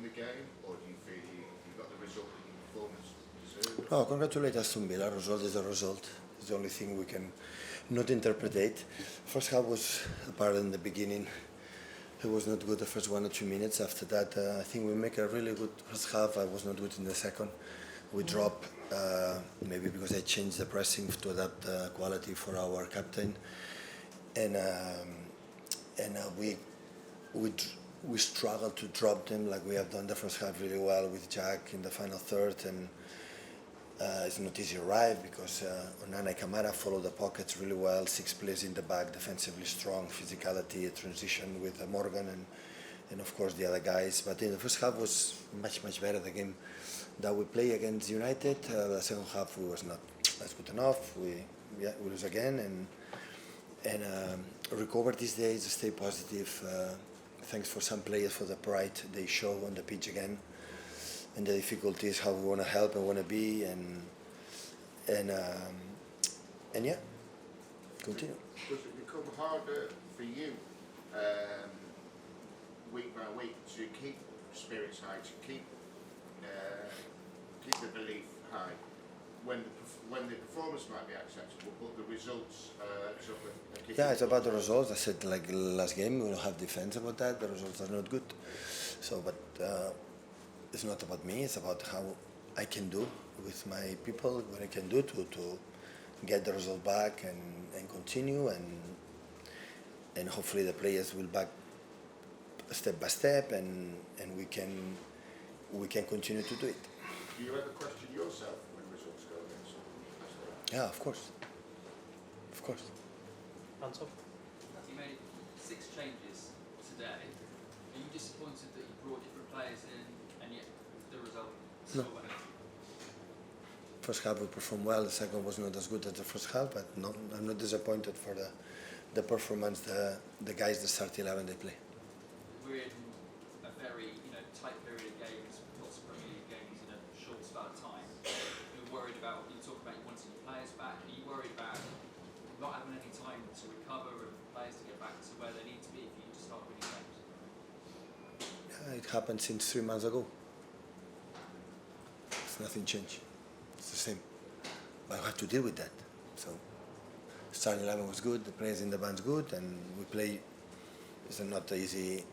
the game, or do you feel you got the result that your performance deserved? No, congratulate Aston Villa. Result is a result. It's the only thing we can not interpret. First half was, apart in the beginning, it was not good the first 1 or 2 minutes. After that, I think we make a really good first half. I was not good in the second. We drop, maybe because I changed the pressing to adapt quality for our captain, and we struggled to drop them like we have done the first half really well with Jack in the final third, and it's not easy to arrive because Onana Kamara followed the pockets really well, 6 players in the back, defensively strong, physicality, a transition with Morgan and of course the other guys. But in the first half was much better. The game that we play against United, the second half we was not that's good enough. We lose again and recover these days, stay positive. Thanks for some players for the pride they show on the pitch again, and the difficulties how we want to help and want to be and yeah, continue. Does it become harder for you week by week to keep spirits high, to keep the belief high when the performance might be acceptable, but the results sort of yeah, it's about the results. I said like last game we don't have defense about that. The results are not good. So, but it's not about me. It's about how I can do with my people, what I can do to get the result back and continue and hopefully the players will back step by step and we can continue to do it. Do you ever question yourself when results go against someone? Yeah, of course. Of course. Anton? You made 6 changes today. Are you disappointed that you brought different players in and yet the result still went out? First half we performed well. The second was not as good as the first half, but no, I'm not disappointed for the performance. The guys, the start 11 they play. We're in a very tight period of games, lots of Premier League games in a short spell of time. You're worried about, you talk about you wanting your players back. Are you worried about not having any time to recover and players to get back to where they need to be for you to start winning games? Yeah, it happened since 3 months ago. It's nothing changed. It's the same. But I have to deal with that. So starting 11 was good, the players in the band's good, and we play. It's not an easy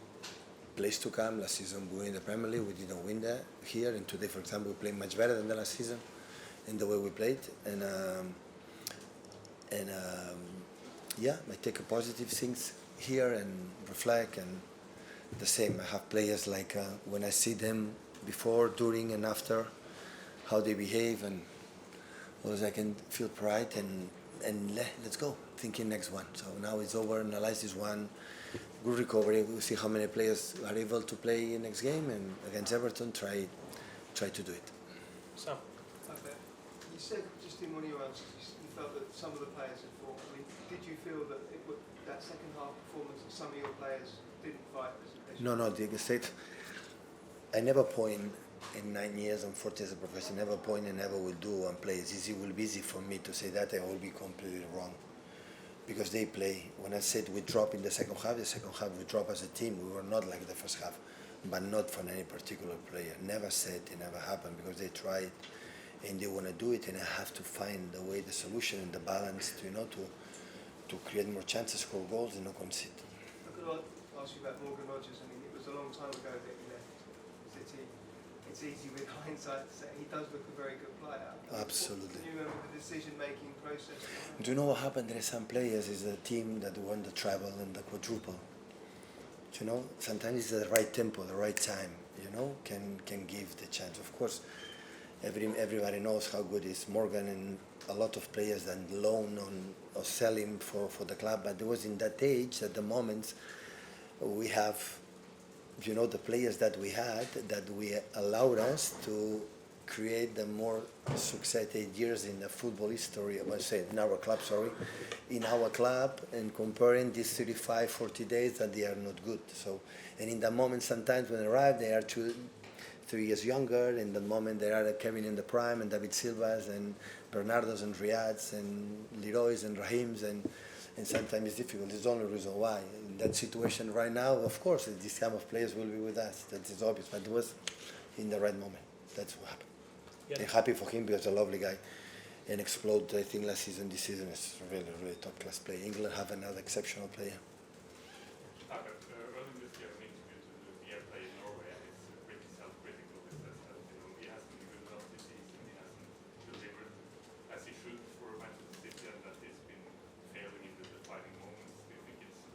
place to come. Last season we won the Premier League, we didn't win that here, and today, for example, we played much better than the last season in the way we played, and yeah, I take a positive things here and reflect, and the same. I have players like when I see them before, during, and after, how they behave, and always I can feel pride and let's go, thinking next one. So now it's over, analyze this one, good recovery, we'll see how many players are able to play next game, and against Everton try to do it. Sam? Okay. You said just in one of your answers you felt that some of the players had fought. I mean, did you feel that that second half performance that some of your players didn't fight as No, the state. I never point in 9 years and 40 as a professional, never point and never will do on players. It will be easy for me to say that. I will be completely wrong. Because they play. When I said we drop in the second half we drop as a team. We were not like the first half, but not for any particular player. Never said it never happened because they tried and they want to do it, and I have to find the way, the solution and the balance to create more chances, score goals and not concede. I could ask you about Morgan Rogers. I mean, it was a long time ago that he left City. It's easy with hindsight to say he does look a very good player. Absolutely. Can you remember the decision-making process? Do you know what happened? There are some players, is a team that won the treble and the quadruple. You know, sometimes it's the right tempo, the right time, can give the chance. Of course, everybody knows how good is Morgan, and a lot of players that loan on or sell him for the club, but it was in that age, at the moment, we have, the players that we had, that we allowed us to create the more success 8 years in the football history, in our club, and comparing these 35, 40 days that they are not good. So, and in that moment, sometimes when they arrive, they are 2, 3 years younger. In the moment, they are Kevin in the prime, and David Silvas, and Bernardo's, and Riyad's, and Leroy's, and Raheem's, and And sometimes it's difficult. It's the only reason why. In that situation right now, of course, this kind of players will be with us. That is obvious. But it was in the right moment. That's what happened. Yeah. I'm happy for him because he's a lovely guy. And explode, I think, last season, this season is really, really top class player. England have another exceptional player. Earlier this year, an interview to the airplay in Norway, and it's pretty self-critical. He says that he hasn't been good enough this season, he hasn't delivered as he should for Manchester City, and that he's been failing in the defining moments. Do you think it's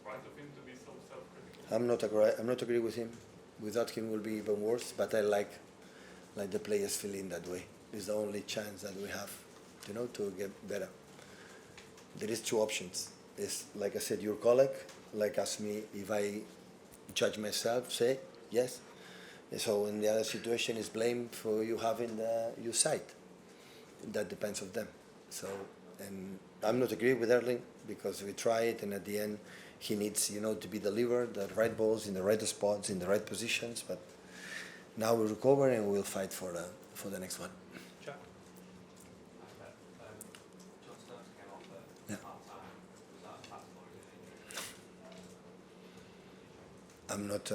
right of him to be so self-critical? I'm not agree with him. Without him, will be even worse. But I like the players feeling that way. It's the only chance that we have, to get better. There is two options. It's like I said, your colleague, ask me if I judge myself, say yes. And so in the other situation is blame for you having your side. That depends on them. So, and I'm not agree with Erling because we try it, and at the end he needs, to be delivered the right balls in the right spots in the right positions. But now we recover and we'll fight for the next one. Jack. John Stones came off Yeah. at half-time. Was that a tactical or an injury? I'm not.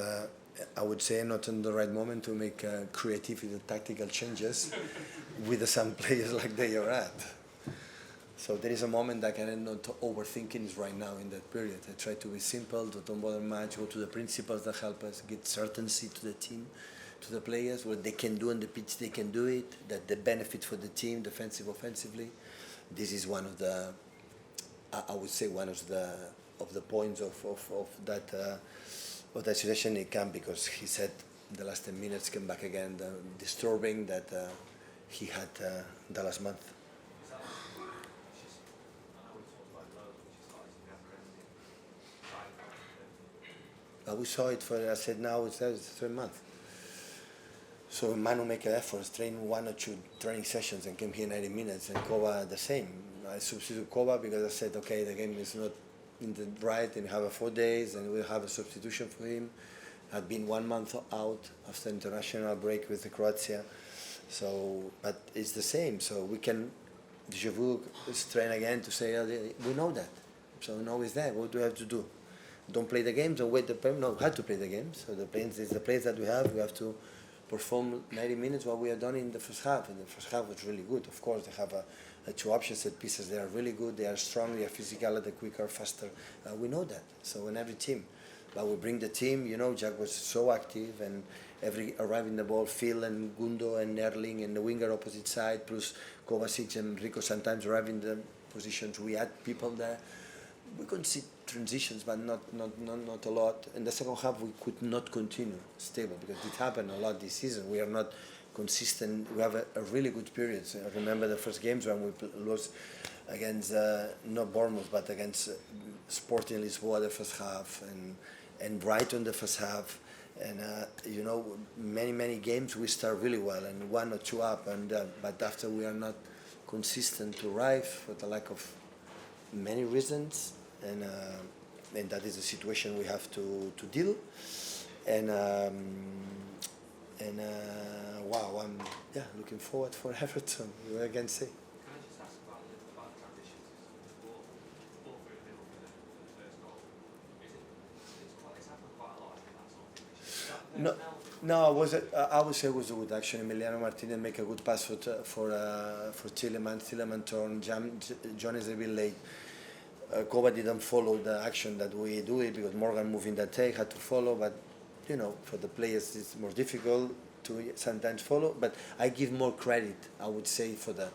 I would say not in the right moment to make creative tactical changes with some players like they are at. So there is a that I cannot overthinking is right now in that period. I try to be simple, to don't bother much, go to the principles that help us, get certainty to the team, to the players, what they can do on the pitch, they can do it, that the benefit for the team, defensive, offensively. This is one of the, I would say one of the points of that situation he came because he said the last 10 minutes came back again, the disturbing that he had the last month. Is that, it's just, I know we talked about loads, which is like, we have crazy side effects. We saw it for, I said now it's 3 months. So Manu make an effort, train 1 or 2 training sessions and came here 90 minutes, and Kova the same. I substitute Kova because I said, okay, the game is not in the right, and have 4 days, and we'll have a substitution for him. Had been 1 month out after international break with the Croatia, so but it's the same. So we can, deja vu, train again to say we know that. So now it's there. What do we have to do? Don't play the games and wait the time. No, we have to play the games. So the plans is the place that we have. We have to perform 90 minutes what we have done in the first half. And the first half was really good. Of course, they have a 2 options set pieces. They are really good. They are strong. They are physical. They're quicker, faster. We know that. So in every team, but we bring the team. Jack was so active, and every arriving the ball, Phil and Gundo and Erling and the winger opposite side, plus Kovacic and Rico sometimes arriving the positions. We had people there. We could see transitions, but not a lot. In the second half, we could not continue stable because it happened a lot this season. We are not consistent. We have a really good period. So I remember the first games when we lost against not Bournemouth, but against Sporting Lisboa the first half, and Brighton the first half, and many games we start really well and 1 or 2 up, and but after we are not consistent to arrive for the lack of many reasons, and that is a situation we have to deal, and wow, I'm looking forward for Everton. What I can say. Can I just ask about the transitions? Ball through the middle for the first goal. It's happened quite a lot, I think, that sort of No. thing. No, I would say it was a good action. Emiliano Martinez make a good pass for Tielemans. Tielemans turned. John is a bit late. Kova didn't follow the action that we do it because Morgan moving that take had to follow, but for the players it's more difficult to sometimes follow. But I give more credit, I would say, for the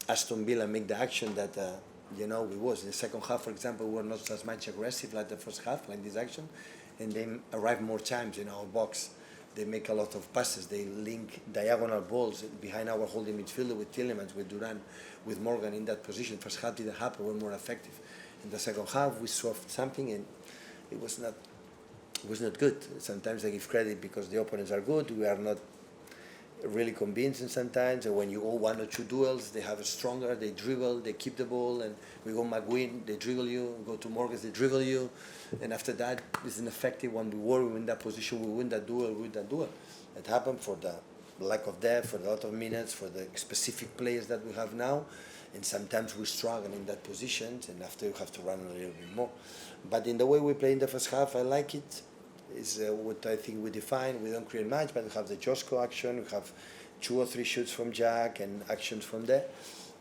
Aston Villa make the action that we was. In the second half, for example, we were not as much aggressive like the first half, like this action, and they arrive more times in our box. They make a lot of passes. They link diagonal balls behind our holding midfielder with Tielemans, with Duran, with Morgan in that position. First half didn't happen. We were more effective. In the second half, we saw something, and it was not good. Sometimes I give credit because the opponents are good. We are not really convincing sometimes. And when you go 1 or 2 duels, they have a stronger. They dribble. They keep the ball. And we go McGuinn. They dribble you. We go to Morgan. They dribble you. And after that, it's ineffective. When we were in that position, we win that duel. It happened for the lack of depth, for a lot of minutes, for the specific players that we have now. and sometimes we struggle in that position, and after you have to run a little bit more. But in the way we play in the first half, I like it. Is what I think we define. We don't create much, but we have the Josko action, we have 2 or 3 shoots from Jack and actions from there.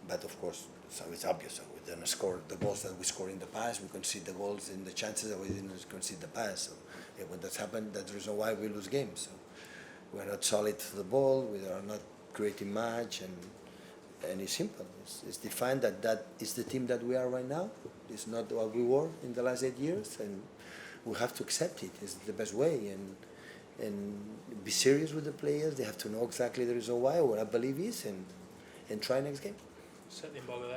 But of course, so it's obvious. So we didn't score the goals that we scored in the past. We concede the goals in the chances that we didn't concede the pass. So when that's happened, that's the reason why we lose games. So we're not solid to the ball. We are not creating much, and it's simple. It's defined that is the team that we are right now. It's not what we were in the last 8 years, and we have to accept it. It's the best way, and be serious with the players. They have to know exactly the reason why, what I believe is, and try next game. Set the embargo there.